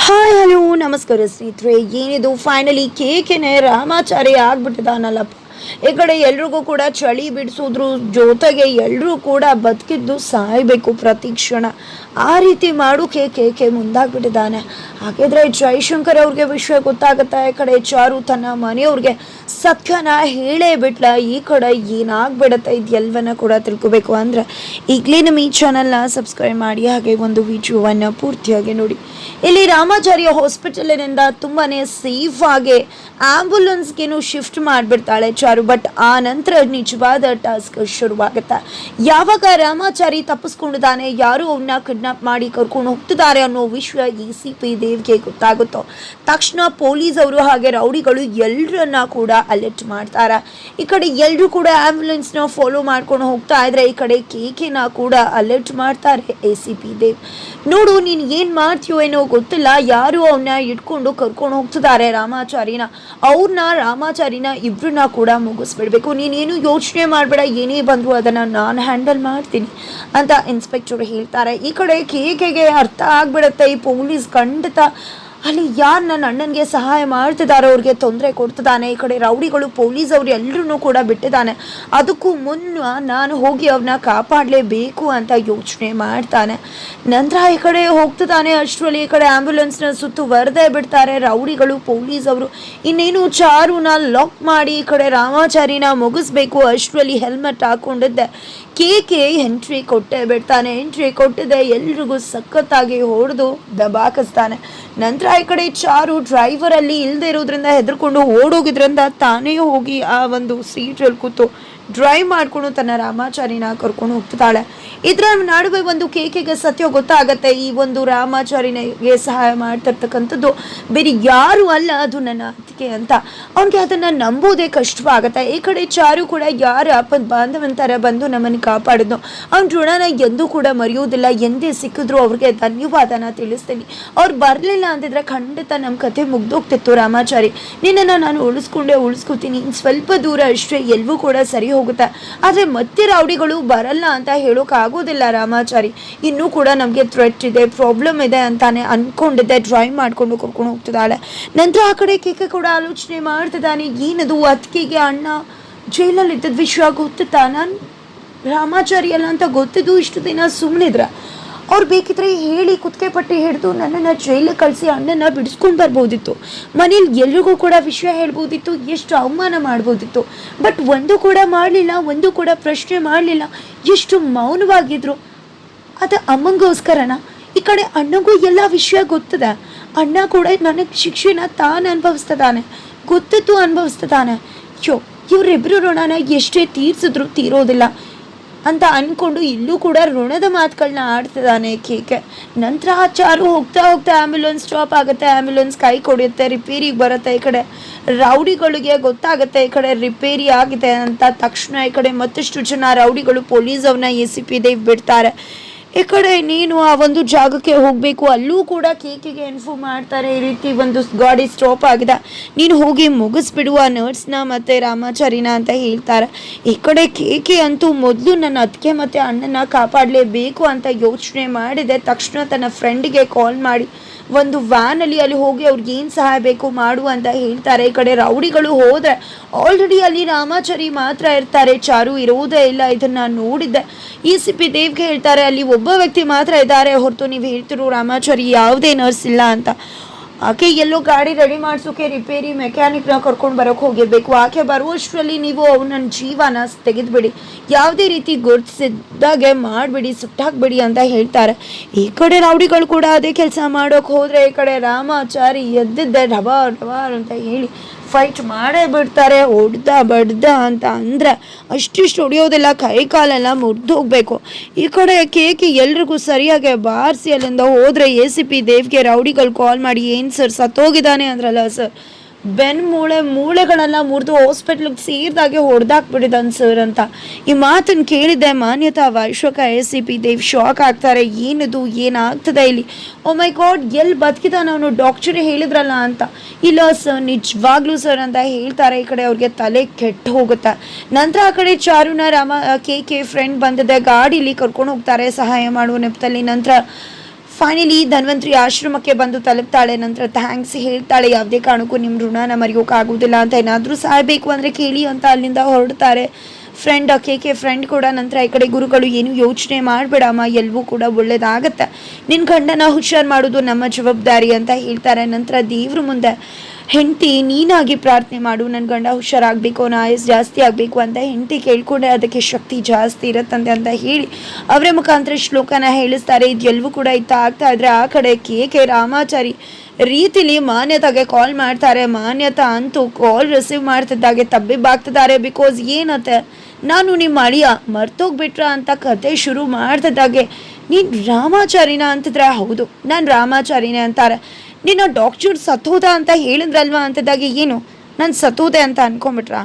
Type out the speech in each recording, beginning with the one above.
Hi hello ನಮಸ್ಕಾರ ಸ್ನೇಹಿತರೆ. ಏನಿದು ಫೈನಲಿ ಕೇಕೆನೆ ರಾಮಾಚಾರಿ ಆಗ್ಬಿಟ್ಟಿದಾನಲ್ಲಪ್ಪ. ಈ ಕಡೆ ಎಲ್ರಿಗೂ ಕೂಡ ಚಳಿ ಬಿಡಿಸೋದ್ರ ಜೊತೆಗೆ ಎಲ್ಲರೂ ಕೂಡ ಬದುಕಿದ್ದು ಸಾಯಬೇಕು ಪ್ರತಿ ಕ್ಷಣ, ಆ ರೀತಿ ಮಾಡೋಕೆ ಕೇಕೆ ಮುಂದಾಗ್ಬಿಟ್ಟಿದ್ದಾನೆ. ಹಾಗಿದ್ರೆ ಜೈಶಂಕರ್ ಅವ್ರಿಗೆ ವಿಷಯ ಗೊತ್ತಾಗುತ್ತೆ. ಈ ಕಡೆ ಚಾರು ತನ್ನ ಮನೆಯವ್ರಿಗೆ ಸತ್ಯನ ಹೇಳೇ ಬಿಟ್ಲ. ಈ ಕಡೆ ಏನಾಗ್ಬಿಡತ್ತೆ ಇದೆಲ್ಲವನ್ನ ಕೂಡ ತಿಳ್ಕೊಬೇಕು ಅಂದರೆ ಈಗಲೇ ನಮ್ಮ ಈ ಚಾನಲ್ನ ಸಬ್ಸ್ಕ್ರೈಬ್ ಮಾಡಿ, ಹಾಗೆ ಒಂದು ವಿಡಿಯೋವನ್ನು ಪೂರ್ತಿಯಾಗಿ ನೋಡಿ. ಇಲ್ಲಿ ರಾಮಾಚಾರ್ಯ ಹಾಸ್ಪಿಟಲಿನಿಂದ ತುಂಬಾ ಸೇಫ್ ಆಗಿ ಆಂಬ್ಯುಲೆನ್ಸ್ಗೇನು ಶಿಫ್ಟ್ ಮಾಡಿಬಿಡ್ತಾಳೆ ಚಾರು. ಬಟ್ ಆ ನಂತರ ನಿಜವಾದ ಟಾಸ್ಕ್ ಶುರುವಾಗುತ್ತೆ. ಯಾವಾಗ ರಾಮಾಚಾರಿ ತಪ್ಪಿಸ್ಕೊಂಡಿದ್ದಾನೆ, ಯಾರು ಅವನ್ನ ಕಿಡ್ನಾಪ್ ಮಾಡಿ ಕರ್ಕೊಂಡು ಹೋಗ್ತಿದ್ದಾರೆ ಅನ್ನೋ ವಿಷಯ ACP ದೇವ್ಗೆ ಗೊತ್ತಾಗುತ್ತೋ ತಕ್ಷಣ ಪೊಲೀಸ್ ಅವರು ಹಾಗೆ ರೌಡಿಗಳು ಎಲ್ಲರನ್ನ ಕೂಡ ಅಲರ್ಟ್ ಮಾಡ್ತಾರೆ. ಈ ಕಡೆ ಎಲ್ಲರೂ ಕೂಡ ಆಂಬ್ಯುಲೆನ್ಸ್ನ ಫಾಲೋ ಮಾಡ್ಕೊಂಡು ಹೋಗ್ತಾ ಇದ್ರೆ ಈ ಕಡೆ ಕೇಕೆನ ಕೂಡ ಅಲರ್ಟ್ ಮಾಡ್ತಾರೆ ACP ದೇವ್. ನೋಡು, ನೀನು ಏನು ಮಾಡ್ತೀಯೋ ಏನೋ ಗೊತ್ತಿಲ್ಲ, ಯಾರು ಅವನ್ನ ಇಟ್ಕೊಂಡು ಕರ್ಕೊಂಡು ಹೋಗ್ತಿದ್ದಾರೆ ರಾಮಾಚಾರಿನ ಇಬ್ರನ್ನ ಕೂಡ ಮುಗಿಸ್ಬಿಡ್ಬೇಕು. ನೀನೇನು ಯೋಚನೆ ಮಾಡಬೇಡ, ಏನೇ ಬಂದರೂ ಅದನ್ನು ನಾನು ಹ್ಯಾಂಡಲ್ ಮಾಡ್ತೀನಿ ಅಂತ ಇನ್ಸ್ಪೆಕ್ಟರ್ ಹೇಳ್ತಾರೆ. ಈ ಕಡೆ ಕೇಕೆಗೆ ಅರ್ಥ ಆಗ್ಬಿಡುತ್ತೆ, ಈ ಪೊಲೀಸ್ ಖಂಡಿತ ಅಲ್ಲಿ ಯಾರು ನನ್ನ ಅಣ್ಣನಿಗೆ ಸಹಾಯ ಮಾಡ್ತಿದ್ದಾರೆ ಅವ್ರಿಗೆ ತೊಂದರೆ ಕೊಡ್ತಿದ್ದಾನೆ. ಈ ಕಡೆ ರೌಡಿಗಳು ಪೊಲೀಸ್ ಅವ್ರು ಎಲ್ಲರೂ ಕೂಡ ಬಿಟ್ಟಿದ್ದಾನೆ, ಅದಕ್ಕೂ ಮುನ್ನ ನಾನು ಹೋಗಿ ಅವನ್ನ ಕಾಪಾಡಲೇಬೇಕು ಅಂತ ಯೋಚನೆ ಮಾಡ್ತಾನೆ. ನಂತರ ಈ ಕಡೆ ಹೋಗ್ತಿದ್ದಾನೆ. ಅಷ್ಟರಲ್ಲಿ ಈ ಕಡೆ ಆಂಬ್ಯುಲೆನ್ಸ್ನ ಸುತ್ತುವರೆದೇ ಬಿಡ್ತಾರೆ ರೌಡಿಗಳು ಪೊಲೀಸ್ ಅವರು. ಇನ್ನೇನು ಚಾರುನ ಲಾಕ್ ಮಾಡಿ ಈ ಕಡೆ ರಾಮಾಚಾರಿನ ಮುಗಿಸ್ಬೇಕು. ಅಷ್ಟರಲ್ಲಿ ಹೆಲ್ಮೆಟ್ ಹಾಕೊಂಡಿದ್ದೆ ಕೇಕೆ ಎಂಟ್ರಿ ಕೊಟ್ಟೇ ಬಿಡ್ತಾನೆ. ಎಂಟ್ರಿ ಕೊಟ್ಟಿದ್ದೆ ಎಲ್ರಿಗೂ ಸಖತ್ತಾಗಿ ಹೊಡೆದು ದಬಾಕಿಸ್ತಾನೆ. ನಂತರ ಈ ಕಡೆ ಚಾರು ಡ್ರೈವರಲ್ಲಿ ಇಲ್ಲದೆ ಇರೋದ್ರಿಂದ ಹೆದರ್ಕೊಂಡು ಓಡೋಗಿದ್ರಿಂದ ತಾನೇ ಹೋಗಿ ಆ ಒಂದು ಸೀಟಲ್ಲಿ ಕೂತು ಡ್ರೈವ್ ಮಾಡಿಕೊಂಡು ತನ್ನ ರಾಮಾಚಾರಿನ ಕರ್ಕೊಂಡು ಹೋಗ್ತಿದ್ದಾಳೆ. ಇದರ ನಡುವೆ ಒಂದು ಕೇಕೆಗೆ ಸತ್ಯ ಗೊತ್ತಾಗತ್ತೆ, ಈ ಒಂದು ರಾಮಾಚಾರಿನಿಗೆ ಸಹಾಯ ಮಾಡ್ತಿರ್ತಕ್ಕಂಥದ್ದು ಬೇರೆ ಯಾರು ಅಲ್ಲ, ಅದು ನನ್ನ ಅತ್ತಿಗೆ ಅಂತ. ಅವನಿಗೆ ಅದನ್ನು ನಂಬೋದೇ ಕಷ್ಟವಾಗತ್ತೆ. ಈ ಕಡೆ ಚಾರು ಕೂಡ ಯಾರ ಬಾಂಧವಂತರ ಬಂದು ನಮ್ಮನ್ನು ಕಾಪಾಡಿದ್ನೋ ಅವ್ನ ಋಣನ ಎಂದೂ ಕೂಡ ಮರೆಯೋದಿಲ್ಲ. ಎಂದೇ ಸಿಕ್ಕಿದ್ರು ಅವ್ರಿಗೆ ಧನ್ಯವಾದನ ತಿಳಿಸ್ತೀನಿ. ಅವ್ರು ಬರಲಿಲ್ಲ ಅಂತಿದ್ರೆ ಖಂಡಿತ ನಮ್ಮ ಕತೆ ಮುಗ್ದೋಗ್ತಿತ್ತು. ರಾಮಾಚಾರಿ, ನಿನ್ನನ್ನು ನಾನು ಉಳಿಸ್ಕೋತೀನಿ, ಸ್ವಲ್ಪ ದೂರ ಅಷ್ಟೇ, ಎಲ್ಲವೂ ಕೂಡ ಸರಿ ಹೋಗುತ್ತೆ. ಆದರೆ ಮತ್ತೆ ರೌಡಿಗಳು ಬರಲ್ಲ ಅಂತ ಹೇಳೋಕ್ಕಾಗೋದಿಲ್ಲ ರಾಮಾಚಾರಿ. ಇನ್ನೂ ಕೂಡ ನಮಗೆ ಥ್ರೆಟ್ ಇದೆ, ಪ್ರಾಬ್ಲಮ್ ಇದೆ ಅಂತಾನೆ ಅನ್ಕೊಂಡಿದ್ದೆ. ಡ್ರೈವ್ ಮಾಡ್ಕೊಂಡು ಕರ್ಕೊಂಡು ಹೋಗ್ತಿದ್ದಾಳೆ. ನಂತರ ಆ ಕಡೆ ಕೇಕೆ ಕೂಡ ಆಲೋಚನೆ ಮಾಡ್ತಿದ್ದಾನೆ, ಏನದು ಅತ್ತಿಗೆಗೆ ಅಣ್ಣ ಜೈಲಲ್ಲಿ ಇದ್ದದ ವಿಷಯ ಗೊತ್ತಿತ್ತಾ? ನಾನು ರಾಮಾಚಾರಿ ಅಲ್ಲ ಅಂತ ಗೊತ್ತಿದ್ದು ಇಷ್ಟು ದಿನ ಸುಮ್ಮನಿದ್ರ. ಅವ್ರು ಬೇಕಿದ್ರೆ ಹೇಳಿ ಕುತ್ತಿಗೆ ಪಟ್ಟಿ ಹಿಡಿದು ನನ್ನನ್ನು ಜೈಲಿಗೆ ಕಳಿಸಿ ಅಣ್ಣನ ಬಿಡಿಸ್ಕೊಂಡು ಬರ್ಬೋದಿತ್ತು. ಮನೇಲಿ ಎಲ್ರಿಗೂ ಕೂಡ ವಿಷಯ ಹೇಳ್ಬೋದಿತ್ತು, ಎಷ್ಟು ಅವಮಾನ ಮಾಡ್ಬೋದಿತ್ತು. ಬಟ್ ಒಂದು ಕೂಡ ಮಾಡಲಿಲ್ಲ, ಒಂದು ಕೂಡ ಪ್ರಶ್ನೆ ಮಾಡಲಿಲ್ಲ, ಎಷ್ಟು ಮೌನವಾಗಿದ್ರು. ಅದು ಅಮ್ಮಂಗೋಸ್ಕರನ? ಈ ಕಡೆ ಅಣ್ಣಗೂ ಎಲ್ಲ ವಿಷಯ ಗೊತ್ತದೆ. ಅಣ್ಣ ಕೂಡ ನನಗೆ ಶಿಕ್ಷೆನ ತಾನು ಅನುಭವಿಸ್ತದಾನೆ, ಗೊತ್ತಿತ್ತು ಅನುಭವಿಸ್ತದಾನೆ. ಇವರಿಬ್ಬರು ಋಣನ ಎಷ್ಟೇ ತೀರ್ಸಿದ್ರು ತೀರೋದಿಲ್ಲ ಅಂತ ಅಂದ್ಕೊಂಡು ಇಲ್ಲೂ ಕೂಡ ಋಣದ ಮಾತುಗಳನ್ನ ಆಡ್ತಿದ್ದಾನೆ ಕೇಕೆ. ನಂತರ ಚಾರು ಹೋಗ್ತಾ ಆ್ಯಂಬುಲೆನ್ಸ್ ಸ್ಟಾಪ್ ಆಗುತ್ತೆ. ಆ್ಯಂಬುಲೆನ್ಸ್ ಕೈ ಕೊಡುತ್ತೆ, ರಿಪೇರಿಗೆ ಬರುತ್ತೆ. ಈ ಕಡೆ ರೌಡಿಗಳಿಗೆ ಗೊತ್ತಾಗುತ್ತೆ ಈ ಕಡೆ ರಿಪೇರಿ ಆಗಿದೆ ಅಂತ. ತಕ್ಷಣ ಈ ಕಡೆ ಮತ್ತಷ್ಟು ಜನ ರೌಡಿಗಳು ಪೊಲೀಸ್ ಅವ್ರನ್ನ ACP ದೇವ್ ಬಿಡ್ತಾರೆ. ಈ ಕಡೆ ನೀನು ಆ ಒಂದು ಜಾಗಕ್ಕೆ ಹೋಗಬೇಕು, ಅಲ್ಲೂ ಕೂಡ ಕೇಕಿಗೆ ಇನ್ಫಾರ್ಮ್ ಮಾಡ್ತಾರೆ, ಈ ರೀತಿ ಒಂದು ಗಾಡಿ ಸ್ಟಾಪ್ ಆಗಿದೆ, ನೀನು ಹೋಗಿ ಮುಗಿಸ್ಬಿಡುವ ನರ್ಸ್ನ ಮತ್ತು ರಾಮಾಚಾರಿನ ಅಂತ ಹೇಳ್ತಾರೆ. ಈ ಕಡೆ ಕೇಕೆ ಅಂತೂ ಮೊದಲು ನನ್ನ ಅತ್ತಿಗೆ ಮತ್ತು ಅಣ್ಣನ ಕಾಪಾಡಲೇಬೇಕು ಅಂತ ಯೋಚನೆ ಮಾಡಿದೆ. ತಕ್ಷಣ ತನ್ನ ಫ್ರೆಂಡಿಗೆ ಕಾಲ್ ಮಾಡಿ ಒಂದು ವ್ಯಾನಲ್ಲಿ ಅಲ್ಲಿ ಹೋಗಿ ಅವ್ರಿಗೆ ಏನು ಸಹಾಯ ಬೇಕು ಮಾಡು ಅಂತ ಹೇಳ್ತಾರೆ. ಈ ಕಡೆ ರೌಡಿಗಳು ಹೋದರೆ ಆಲ್ರೆಡಿ ಅಲ್ಲಿ ರಾಮಾಚಾರಿ ಮಾತ್ರ ಇರ್ತಾರೆ, ಚಾರು ಇರೋದೇ ಇಲ್ಲ. ಇದನ್ನು ನೋಡಿದ್ದೆ. ACP ದೇವ್ಗೆ ಹೇಳ್ತಾರೆ ಅಲ್ಲಿ ಒಬ್ಬ ವ್ಯಕ್ತಿ ಮಾತ್ರ ಇದ್ದಾರೆ ಹೊರತು ನೀವು ಹೇಳ್ತಿರೋ ರಾಮಾಚಾರಿ ಯಾವುದೇ ನರ್ಸ್ ಇಲ್ಲ ಅಂತ. ಆಕೆ ಎಲ್ಲೋ ಗಾಡಿ ರೆಡಿ ಮಾಡಿಸೋಕೆ ರಿಪೇರಿ ಮೆಕ್ಯಾನಿಕ್ನ ಕರ್ಕೊಂಡು ಬರೋಕ್ಕೆ ಹೋಗಿರ್ಬೇಕು. ಆಕೆ ಬರುವಷ್ಟರಲ್ಲಿ ನೀವು ಅವನ ಜೀವನ ತೆಗೆದುಬಿಡಿ, ಯಾವುದೇ ರೀತಿ ಗುರುತಿಸಿದಾಗೆ ಮಾಡಿಬಿಡಿ, ಸುಟ್ಟಾಕ್ಬಿಡಿ ಅಂತ ಹೇಳ್ತಾರೆ. ಈ ಕಡೆ ರೌಡಿಗಳು ಕೂಡ ಅದೇ ಕೆಲಸ ಮಾಡೋಕೆ ಹೋದರೆ ಈ ಕಡೆ ರಾಮಾಚಾರಿ ಎದ್ದಿದ್ದೆ ಡಬಾರ್ ಅಂತ ಹೇಳಿ ಫೈಟ್ ಮಾಡೇ ಬಿಡ್ತಾರೆ. ಬಡ್ದ ಅಂತ ಅಂದರೆ ಅಷ್ಟಿಷ್ಟು ಹೊಡೆಯೋದಿಲ್ಲ, ಕೈ ಕಾಲೆಲ್ಲ ಮುರಿದು ಹೋಗಬೇಕು. ಈ ಕಡೆ ಕೇಕಿ ಎಲ್ರಿಗೂ ಸರಿಯಾಗಿ ಬಾರಿಸಿ ಅಲ್ಲಿಂದ ಹೋದರೆ ACP ದೇವ್ಗೆ ರೌಡಿಗಳು ಕಾಲ್ ಮಾಡಿ, ಏನು ಸರ್ ಸತ್ತೋಗಿದ್ದಾನೆ ಅಂದ್ರಲ್ಲ ಸರ್, ಮೂಳೆಗಳೆಲ್ಲ ಮುರಿದು ಹಾಸ್ಪಿಟ್ಲಿಗೆ ಸೇರಿದಾಗೆ ಹೊಡೆದಾಕ್ಬಿಟ್ಟಿದ್ದಾನೆ ಸರ್ ಅಂತ. ಈ ಮಾತನ್ನು ಕೇಳಿದ್ದೆ ಮಾನ್ಯತಾ ವೈಶ್ವಕ ACP ದೇವ್ ಶಾಕ್ ಆಗ್ತಾರೆ. ಏನದು, ಏನಾಗ್ತದೆ ಇಲ್ಲಿ? ಓ ಮೈ ಗಾಡ್, ಎಲ್ಲಿ ಬದುಕಿದಾನ ಅವನು, ಡಾಕ್ಟರೇ ಹೇಳಿದ್ರಲ್ಲ ಅಂತ. ಇಲ್ಲ ಸರ್, ನಿಜವಾಗ್ಲೂ ಸರ್ ಅಂತ ಹೇಳ್ತಾರೆ. ಈ ಕಡೆ ಅವ್ರಿಗೆ ತಲೆ ಕೆಟ್ಟು ಹೋಗುತ್ತೆ. ನಂತರ ಆ ಕಡೆ ಚಾರುನ ಕೇಕೆ ಫ್ರೆಂಡ್ ಬಂದಿದೆ, ಗಾಡೀಲಿ ಕರ್ಕೊಂಡು ಹೋಗ್ತಾರೆ ಸಹಾಯ ಮಾಡುವ ನೆಪದಲ್ಲಿ. ನಂತರ ಫೈನಲಿ ಧನ್ವಂತ್ರಿ ಆಶ್ರಮಕ್ಕೆ ಬಂದು ತಲುಪ್ತಾಳೆ. ನಂತರ ಥ್ಯಾಂಕ್ಸ್ ಹೇಳ್ತಾಳೆ. ಯಾವುದೇ ಕಾರಣಕ್ಕೂ ನಿಮ್ಮ ಋಣನ ಮರೆಯೋಕ್ಕಾಗೋದಿಲ್ಲ ಅಂತ, ಏನಾದರೂ ಸಾಯಬೇಕು ಅಂದರೆ ಕೇಳಿ ಅಂತ ಅಲ್ಲಿಂದ ಹೊರಡ್ತಾರೆ. ಫ್ರೆಂಡ್ ಕೆ ಫ್ರೆಂಡ್ ಕೂಡ ನಂತರ ಈ ಕಡೆ ಗುರುಗಳು ಏನು ಯೋಚನೆ ಮಾಡಬೇಡಮ್ಮ, ಎಲ್ಲವೂ ಕೂಡ ಒಳ್ಳೇದಾಗತ್ತೆ, ನಿನ್ನ ಗಂಡನ ಹುಷಾರು ಮಾಡೋದು ನಮ್ಮ ಜವಾಬ್ದಾರಿ ಅಂತ ಹೇಳ್ತಾರೆ. ನಂತರ ದೇವ್ರ ಮುಂದೆ ಹೆಂಡತಿ ನೀನಾಗಿ ಪ್ರಾರ್ಥನೆ ಮಾಡು, ನನ್ನ ಗಂಡ ಹುಷಾರಾಗಬೇಕು, ಅವನ ಆಯಸ್ ಜಾಸ್ತಿ ಆಗಬೇಕು ಅಂತ ಹೆಂಡತಿ ಕೇಳ್ಕೊಂಡೆ ಅದಕ್ಕೆ ಶಕ್ತಿ ಜಾಸ್ತಿ ಇರುತ್ತಂತೆ ಅಂತ ಹೇಳಿ ಅವರ ಮುಖಾಂತರ ಶ್ಲೋಕನ ಹೇಳಿಸ್ತಾರೆ. ಇದೆಲ್ಲವೂ ಕೂಡ ಆಗ್ತಾ ಇದ್ರೆ ಆ ಕಡೆ ಕೆ ರಾಮಾಚಾರಿ ರೀತಿಲಿ ಮಾನ್ಯತಾಗೆ ಕಾಲ್ ಮಾಡ್ತಾರೆ. ಮಾನ್ಯತಾ ಅಂತೂ ಕಾಲ್ ರಿಸೀವ್ ಮಾಡ್ತಿದ್ದಾಗೆ ತಬ್ಬಿಬ್ಬಾಗ್ತಿದ್ದಾರೆ. ಬಿಕಾಸ್ ಏನತ್ತೆ, ನಾನು ನಿಮ್ಮ ಅಳಿಯ ಮರ್ತೋಗ್ಬಿಟ್ರ ಅಂತ ಕತೆ ಶುರು ಮಾಡ್ತಿದ್ದಾಗೆ ನೀನು ರಾಮಾಚಾರಿನ ಅಂತಿದ್ರೆ ಹೌದು ನಾನು ರಾಮಾಚಾರಿನೇ ಅಂತಾರೆ. ನಿನ್ನ ಡಾಕ್ಟರ್ ಸತ್ತೋದ ಅಂತ ಹೇಳಿದ್ರಲ್ವಾ ಅಂತಿದ್ದಾಗೆ ಏನು ನಾನು ಸತ್ತೋದೆ ಅಂತ ಅನ್ಕೊಂಬಿಟ್ರಾ?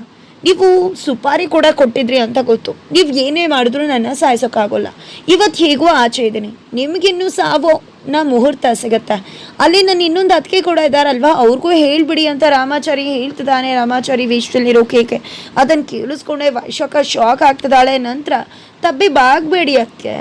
ನೀವು ಸುಪಾರಿ ಕೂಡ ಕೊಟ್ಟಿದ್ರಿ ಅಂತ ಗೊತ್ತು, ನೀವು ಏನೇ ಮಾಡಿದ್ರು ನನ್ನ ಸಾಯಿಸೋಕ್ಕಾಗೋಲ್ಲ. ಇವತ್ತು ಹೇಗೋ ಆಚೆ ಇದ್ದೀನಿ, ನಿಮಗಿನ್ನೂ ಸಾವೋ ನಾ ಮುಹೂರ್ತ ಸಿಗತ್ತೆ. ಅಲ್ಲಿ ನನ್ನ ಇನ್ನೊಂದು ಅದಕ್ಕೆ ಕೂಡ ಇದ್ದಾರಲ್ವಾ, ಅವ್ರಿಗೂ ಹೇಳ್ಬಿಡಿ ಅಂತ ರಾಮಾಚಾರಿ ಹೇಳ್ತಿದ್ದಾನೆ. ರಾಮಾಚಾರಿ ವೇಷದಲ್ಲಿರೋ ಕೇಕೆ ಅದನ್ನು ಕೇಳಿಸ್ಕೊಂಡೆ ವೈಶಾಖ ಶಾಕ್ ಆಗ್ತಿದ್ದಾಳೆ. ನಂತರ ತಬ್ಬಿಬ್ಬಾಗಬೇಡಿ ಅದಕ್ಕೆ,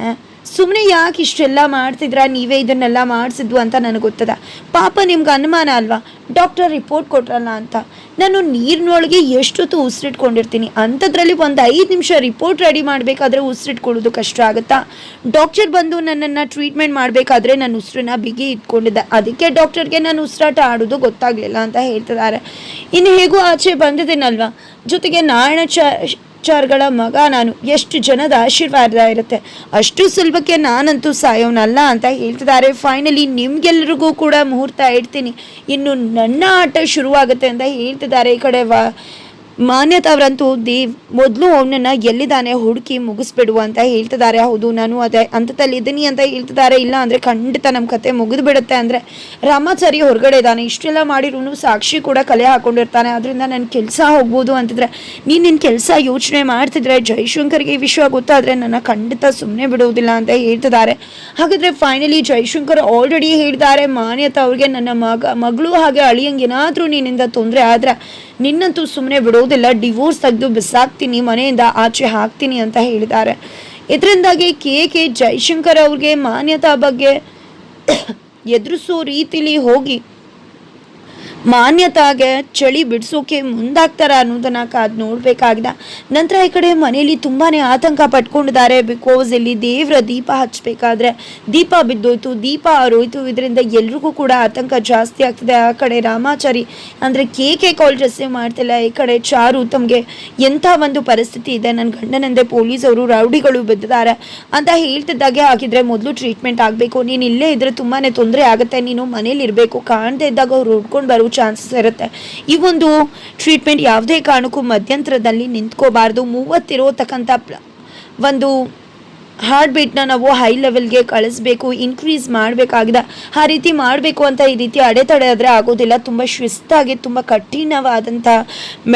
ಸುಮ್ಮನೆ ಯಾಕೆ ಇಷ್ಟೆಲ್ಲ ಮಾಡ್ತಿದ್ರ, ನೀವೇ ಇದನ್ನೆಲ್ಲ ಮಾಡಿಸಿದ್ವು ಅಂತ ನನಗೆ ಗೊತ್ತದ. ಪಾಪ ನಿಮ್ಗೆ ಅನುಮಾನ ಅಲ್ವಾ, ಡಾಕ್ಟರ್ ರಿಪೋರ್ಟ್ ಕೊಟ್ರಲ್ಲ ಅಂತ. ನಾನು ನೀರಿನೊಳಗೆ ಎಷ್ಟೊತ್ತು ಉಸಿರಿಟ್ಕೊಂಡಿರ್ತೀನಿ, ಅಂಥದ್ರಲ್ಲಿ ಒಂದು 5 ನಿಮಿಷ ರಿಪೋರ್ಟ್ ರೆಡಿ ಮಾಡಬೇಕಾದ್ರೆ ಉಸಿರಿಟ್ಕೊಳ್ಳೋದು ಕಷ್ಟ ಆಗುತ್ತಾ? ಡಾಕ್ಟರ್ ಬಂದು ನನ್ನನ್ನು ಟ್ರೀಟ್ಮೆಂಟ್ ಮಾಡಬೇಕಾದ್ರೆ ನನ್ನ ಉಸಿರನ್ನ ಬಿಗಿ ಇಟ್ಕೊಂಡಿದ್ದೆ, ಅದಕ್ಕೆ ಡಾಕ್ಟರ್ಗೆ ನಾನು ಉಸಿರಾಟ ಆಡೋದು ಗೊತ್ತಾಗಲಿಲ್ಲ ಅಂತ ಹೇಳ್ತಿದ್ದಾರೆ. ಇನ್ನು ಹೇಗೂ ಆಚೆ ಬಂದಿದ್ದೀನಲ್ವ, ಜೊತೆಗೆ ನಾರಾಯಣಾಚಾರ್ಯಗಳ ಮಗ ನಾನು, ಎಷ್ಟು ಜನದ ಆಶೀರ್ವಾದ ಇರುತ್ತೆ, ಅಷ್ಟು ಸುಲಭಕ್ಕೆ ನಾನಂತೂ ಸಾಯೋನಲ್ಲ ಅಂತ ಹೇಳ್ತಿದ್ದಾರೆ. ಫೈನಲಿ ನಿಮ್ಗೆಲ್ರಿಗೂ ಕೂಡ ಮುಹೂರ್ತ ಇಡ್ತೀನಿ, ಇನ್ನು ನನ್ನ ಆಟ ಶುರುವಾಗುತ್ತೆ ಅಂತ ಹೇಳ್ತಿದ್ದಾರೆ. ಈ ಕಡೆ ಮಾನ್ಯತಾ ಅವರಂತೂ ಮೊದಲು ಅವನನ್ನು ಎಲ್ಲಿದ್ದಾನೆ ಹುಡುಕಿ ಮುಗಿಸ್ಬಿಡುವ ಅಂತ ಹೇಳ್ತಿದ್ದಾರೆ. ಹೌದು ನಾನು ಅದೇ ಹಂತದಲ್ಲಿ ಇದ್ದೀನಿ ಅಂತ ಹೇಳ್ತಿದ್ದಾರೆ. ಇಲ್ಲ ಅಂದರೆ ಖಂಡಿತ ನಮ್ಮ ಕತೆ ಮುಗಿದು ಬಿಡುತ್ತೆ ಅಂದರೆ ರಾಮಾಚಾರಿ ಹೊರಗಡೆ ಇದ್ದಾನೆ, ಇಷ್ಟೆಲ್ಲ ಮಾಡಿರೂ ಸಾಕ್ಷಿ ಕೂಡ ಕಲೆ ಹಾಕೊಂಡಿರ್ತಾನೆ, ಅದರಿಂದ ನನ್ನ ಕೆಲಸ ಹೋಗ್ಬೋದು ಅಂತಿದ್ರೆ ನೀನು ನಿನ್ನ ಕೆಲಸ ಯೋಚನೆ ಮಾಡ್ತಿದ್ರೆ ಜೈಶಂಕರ್ಗೆ ಈ ವಿಷಯ ಗೊತ್ತಾದರೆ ನನ್ನ ಖಂಡಿತ ಸುಮ್ಮನೆ ಬಿಡುವುದಿಲ್ಲ ಅಂತ ಹೇಳ್ತಿದ್ದಾರೆ. ಹಾಗಾದರೆ ಫೈನಲಿ ಜೈಶಂಕರ್ ಆಲ್ರೆಡಿ ಹೇಳಿದ್ದಾರೆ ಮಾನ್ಯತಾ ಅವ್ರಿಗೆ, ನನ್ನ ಮಗಳು ಹಾಗೆ ಅಳಿಯಂಗೆ ಏನಾದರೂ ನಿನ್ನಿಂದ ತೊಂದರೆ ಆದರೆ ನಿನ್ನಂತೂ ಸುಮ್ಮನೆ ಬಿಡೋದಿಲ್ಲ, ಡಿವೋರ್ಸ್ ತೆಗೆದು ಬಿಸಾಕ್ತೀನಿ, ಮನೆಯಿಂದ ಆಚೆ ಹಾಕ್ತೀನಿ ಅಂತ ಹೇಳಿದ್ದಾರೆ. ಇದರಿಂದಾಗಿ ಕೆ ಜೈಶಂಕರ್ ಅವ್ರಿಗೆ ಮಾನ್ಯತಾ ಬಗ್ಗೆ ಎದುರಿಸೋ ರೀತಿಲಿ ಹೋಗಿ ಮಾನ್ಯತಾಗೆ ಚಳಿ ಬಿಡಿಸೋಕೆ ಮುಂದಾಗ್ತಾರ ಅನ್ನೋದನ್ನ ಕಾದು ನೋಡ್ಬೇಕಾಗಿದೆ. ನಂತರ ಈ ಕಡೆ ಮನೆಯಲ್ಲಿ ತುಂಬಾನೇ ಆತಂಕ ಪಟ್ಕೊಂಡಿದ್ದಾರೆ. ಬಿಕಾಸ್ ಇಲ್ಲಿ ದೇವರ ದೀಪ ಹಚ್ಚಬೇಕಾದ್ರೆ ದೀಪ ಬಿದ್ದೋಯ್ತು, ದೀಪ ಆರೋಯ್ತು, ಇದರಿಂದ ಎಲ್ರಿಗೂ ಕೂಡ ಆತಂಕ ಜಾಸ್ತಿ ಆಗ್ತಿದೆ. ಆ ಕಡೆ ರಾಮಾಚಾರಿ ಅಂದರೆ ಕೆ ಕಾಲ್ ರಿಸೀವ್ ಮಾಡ್ತಿಲ್ಲ. ಈ ಕಡೆ ಚಾರು ತಮಗೆ ಎಂಥ ಒಂದು ಪರಿಸ್ಥಿತಿ ಇದೆ, ನನ್ನ ಗಂಡನಂದೆ ಪೊಲೀಸವರು ರೌಡಿಗಳು ಬಿದ್ದಿದ್ದಾರೆ ಅಂತ ಹೇಳ್ತಿದ್ದಾಗೆ, ಹಾಗಿದ್ರೆ ಮೊದಲು ಟ್ರೀಟ್ಮೆಂಟ್ ಆಗಬೇಕು, ನೀನು ಇಲ್ಲೇ ಇದ್ರೆ ತುಂಬಾ ತೊಂದರೆ ಆಗುತ್ತೆ, ನೀನು ಮನೇಲಿ ಇರಬೇಕು, ಕಾಣದೇ ಇದ್ದಾಗ ಅವ್ರು ಹುಡ್ಕೊಂಡು ಬರೋ ಚಾನ್ಸಸ್ ಇರುತ್ತೆ. ಈ ಒಂದು ಟ್ರೀಟ್ಮೆಂಟ್ ಯಾವುದೇ ಕಾರಣಕ್ಕೂ ಮಧ್ಯಂತರದಲ್ಲಿ ನಿಂತ್ಕೋಬಾರ್ದು. 30 ಇರೋತಕ್ಕಂಥ ಒಂದು ಹಾರ್ಟ್ ಬೀಟ್ನ ನಾವು ಹೈ ಲೆವೆಲ್ಗೆ ಕಳಿಸ್ಬೇಕು, ಇನ್ಕ್ರೀಸ್ ಮಾಡಬೇಕಾಗಿದೆ. ಆ ರೀತಿ ಮಾಡಬೇಕು ಅಂತ ಈ ರೀತಿ ಅಡೆತಡೆ ಆದರೆ ಆಗೋದಿಲ್ಲ. ತುಂಬ ಶಿಸ್ತಾಗಿ ತುಂಬ ಕಠಿಣವಾದಂಥ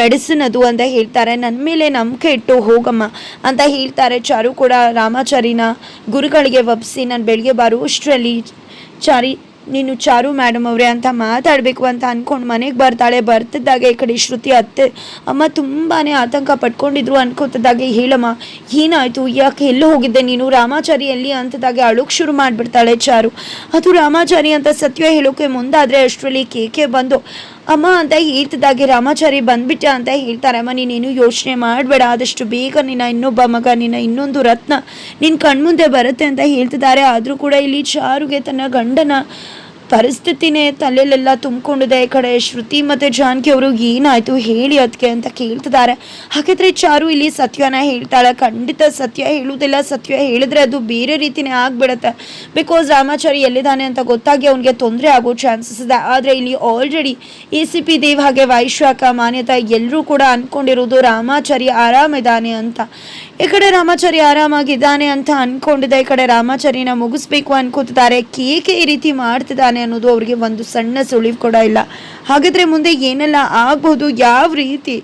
ಮೆಡಿಸಿನ್ ಅದು ಅಂತ ಹೇಳ್ತಾರೆ. ನನ್ನ ಮೇಲೆ ನಂಬಿಕೆ ಇಟ್ಟು ಹೋಗಮ್ಮ ಅಂತ ಹೇಳ್ತಾರೆ. ಚಾರು ಕೂಡ ರಾಮಾಚಾರಿನ ಗುರುಗಳಿಗೆ ಒಪ್ಪಿಸಿ ನಾನು ಬೆಳಗ್ಗೆ ಬರುವಷ್ಟರಲ್ಲಿ ನೀನು ಚಾರು ಮೇಡಮ್ ಅವರೇ ಅಂತ ಮಾತಾಡಬೇಕು ಅಂತ ಅಂದ್ಕೊಂಡು ಮನೆಗೆ ಬರ್ತಿದ್ದಾಗ ಈ ಕಡೆ ಶ್ರುತಿ ಅತ್ತೆ ಅಮ್ಮ ತುಂಬಾ ಆತಂಕ ಪಟ್ಕೊಂಡಿದ್ರು ಅನ್ಕೋತಿದ್ದಾಗೆ, ಹೇಳಮ್ಮ ಏನಾಯಿತು, ಯಾಕೆ ಎಲ್ಲೂ ಹೋಗಿದ್ದೆ ನೀನು, ರಾಮಾಚಾರಿ ಎಲ್ಲಿ ಅಂತದಾಗೆ ಅಳೋಕ್ಕೆ ಶುರು ಮಾಡಿಬಿಡ್ತಾಳೆ ಚಾರು. ಅದು ರಾಮಾಚಾರಿ ಅಂತ ಸತ್ಯ ಹೇಳೋಕೆ ಮುಂದಾದರೆ ಅಷ್ಟರಲ್ಲಿ ಕೆ ಬಂದು ಅಮ್ಮ ಅಂತ ಹೇಳ್ತಿದ್ದಾಗೆ ರಾಮಾಚಾರಿ ಬಂದ್ಬಿಟ್ಟ ಅಂತ ಹೇಳ್ತಾರೆ. ಅಮ್ಮ ನೀನೇನು ಯೋಚನೆ ಮಾಡಬೇಡ, ಆದಷ್ಟು ಬೇಗ ನಿನ್ನ ಇನ್ನೊಬ್ಬ ಮಗ, ನಿನ್ನ ಇನ್ನೊಂದು ರತ್ನ ನಿನ್ನ ಕಣ್ಮುಂದೆ ಬರುತ್ತೆ ಅಂತ ಹೇಳ್ತಿದ್ದಾರೆ. ಆದರೂ ಕೂಡ ಇಲ್ಲಿ ಚಾರುಗೆ ತನ್ನ ಗಂಡನ ಪರಿಸ್ಥಿತಿನೇ ತಲೆಯಲ್ಲೆಲ್ಲ ತುಂಬಿಕೊಂಡಿದೆ. ಈ ಕಡೆ ಶ್ರುತಿ ಮತ್ತು ಜಾನಕಿ ಅವರು ಏನಾಯಿತು ಹೇಳಿ ಅದಕ್ಕೆ ಅಂತ ಕೇಳ್ತಿದ್ದಾರೆ. ಹಾಗಾದರೆ ಚಾರು ಇಲ್ಲಿ ಸತ್ಯನ ಹೇಳ್ತಾಳೆ. ಖಂಡಿತ ಸತ್ಯ ಹೇಳುವುದಿಲ್ಲ, ಸತ್ಯ ಹೇಳಿದ್ರೆ ಅದು ಬೇರೆ ರೀತಿಯೇ ಆಗಿಬಿಡುತ್ತೆ. ಬಿಕಾಸ್ ರಾಮಾಚಾರಿ ಎಲ್ಲಿದ್ದಾನೆ ಅಂತ ಗೊತ್ತಾಗಿ ಅವನಿಗೆ ತೊಂದರೆ ಆಗೋ ಚಾನ್ಸಸ್ ಇದೆ. ಆದರೆ ಇಲ್ಲಿ ಆಲ್ರೆಡಿ ACP ದೇವ್ ಹಾಗೆ ವೈಶಾಖ ಮಾನ್ಯತಾ ಎಲ್ಲರೂ ಕೂಡ ಅಂದ್ಕೊಂಡಿರೋದು ರಾಮಾಚಾರಿ ಆರಾಮಿದ್ದಾನೆ ಅಂತ. ಈ ಕಡೆ ರಾಮಾಚಾರಿ ಆರಾಮಾಗಿದ್ದಾನೆ ಅಂತ ಅಂದ್ಕೊಂಡಿದೆ. ಈ ಕಡೆ ರಾಮಾಚಾರಿನ ಮುಗಿಸ್ಬೇಕು ಅನ್ಕೋತಿದ್ದಾರೆ. ಕೆ ಈ ರೀತಿ ಮಾಡ್ತಿದ್ದಾನೆ ಅನ್ನೋದು ಅವ್ರಿಗೆ ಒಂದು ಸಣ್ಣ ಸುಳಿವು ಕೂಡ ಇಲ್ಲ. ಹಾಗಾದರೆ ಮುಂದೆ ಏನೆಲ್ಲ ಆಗ್ಬಹುದು, ಯಾವ ರೀತಿ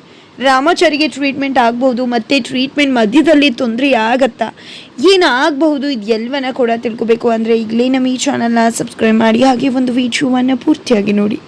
ರಾಮಾಚಾರಿಗೆ ಟ್ರೀಟ್ಮೆಂಟ್ ಆಗ್ಬಹುದು, ಮತ್ತು ಟ್ರೀಟ್ಮೆಂಟ್ ಮಧ್ಯದಲ್ಲಿ ತೊಂದರೆ ಆಗತ್ತಾ, ಏನಾಗಬಹುದು, ಇದು ಎಲ್ಲವನ್ನ ಕೂಡ ತಿಳ್ಕೊಬೇಕು ಅಂದರೆ ಈಗಲೇ ನಮ್ಮ ಈ ಚಾನಲ್ನ ಸಬ್ಸ್ಕ್ರೈಬ್ ಮಾಡಿ, ಹಾಗೆ ಒಂದು ವಿಡಿಯೋವನ್ನು ಪೂರ್ತಿಯಾಗಿ ನೋಡಿ.